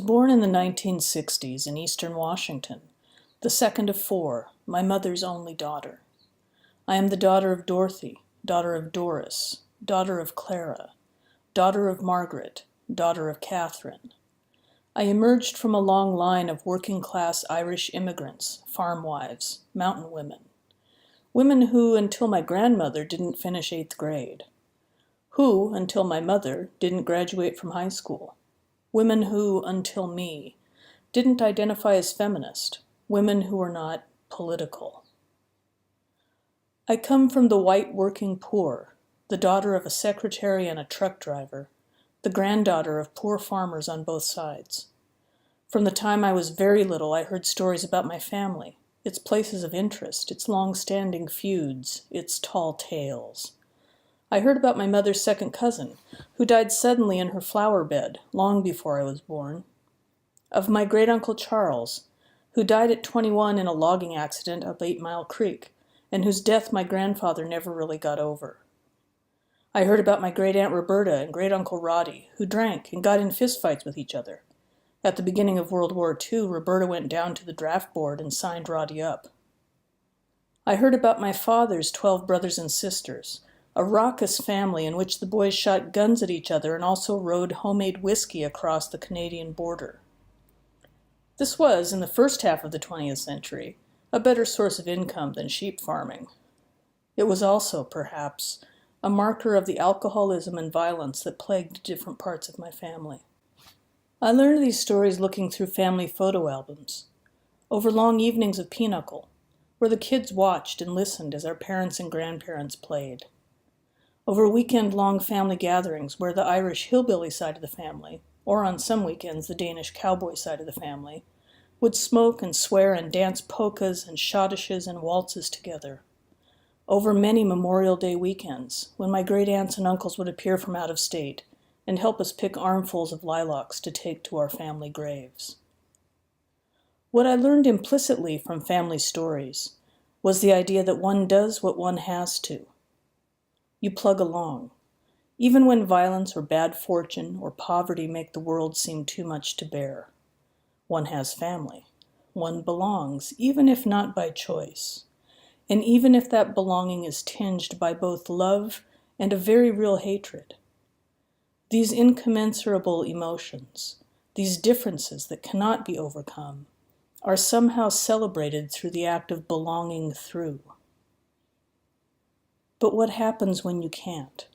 born in the 1960s in eastern Washington, the second of four, my mother's only daughter. I am the daughter of Dorothy, daughter of Doris, daughter of Clara, daughter of Margaret, daughter of Catherine. I emerged from a long line of working-class Irish immigrants, farm wives, mountain women. Women who, until my grandmother, didn't finish 8th grade. Who, until my mother, didn't graduate from high school. Women who, until me, didn't identify as feminist. Women who were not political. I come from the white working poor, the daughter of a secretary and a truck driver, the granddaughter of poor farmers on both sides. From the time I was very little, I heard stories about my family, its places of interest, its long-standing feuds, its tall tales. I heard about my mother's second cousin, who died suddenly in her flower bed, long before I was born. Of my great-uncle Charles, who died at 21 in a logging accident up 8 Mile Creek, and whose death my grandfather never really got over. I heard about my great-aunt Roberta and great-uncle Roddy, who drank and got in fistfights with each other. At the beginning of World War II, Roberta went down to the draft board and signed Roddy up. I heard about my father's 12 brothers and sisters, a raucous family in which the boys shot guns at each other and also rode homemade whiskey across the Canadian border. This was, in the first half of the 20th century, a better source of income than sheep farming. It was also, perhaps, a marker of the alcoholism and violence that plagued different parts of my family. I learned these stories looking through family photo albums, over long evenings of pinochle, where the kids watched and listened as our parents and grandparents played, over weekend-long family gatherings where the Irish hillbilly side of the family, or on some weekends the Danish cowboy side of the family, would smoke and swear and dance polkas and schottisches and waltzes together. Over many Memorial Day weekends, when my great-aunts and uncles would appear from out of state and help us pick armfuls of lilacs to take to our family graves. What I learned implicitly from family stories was the idea that one does what one has to. You plug along, even when violence or bad fortune or poverty make the world seem too much to bear. One has family. One belongs, even if not by choice. And even if that belonging is tinged by both love and a very real hatred. These incommensurable emotions, these differences that cannot be overcome, are somehow celebrated through the act of belonging through. But what happens when you can't?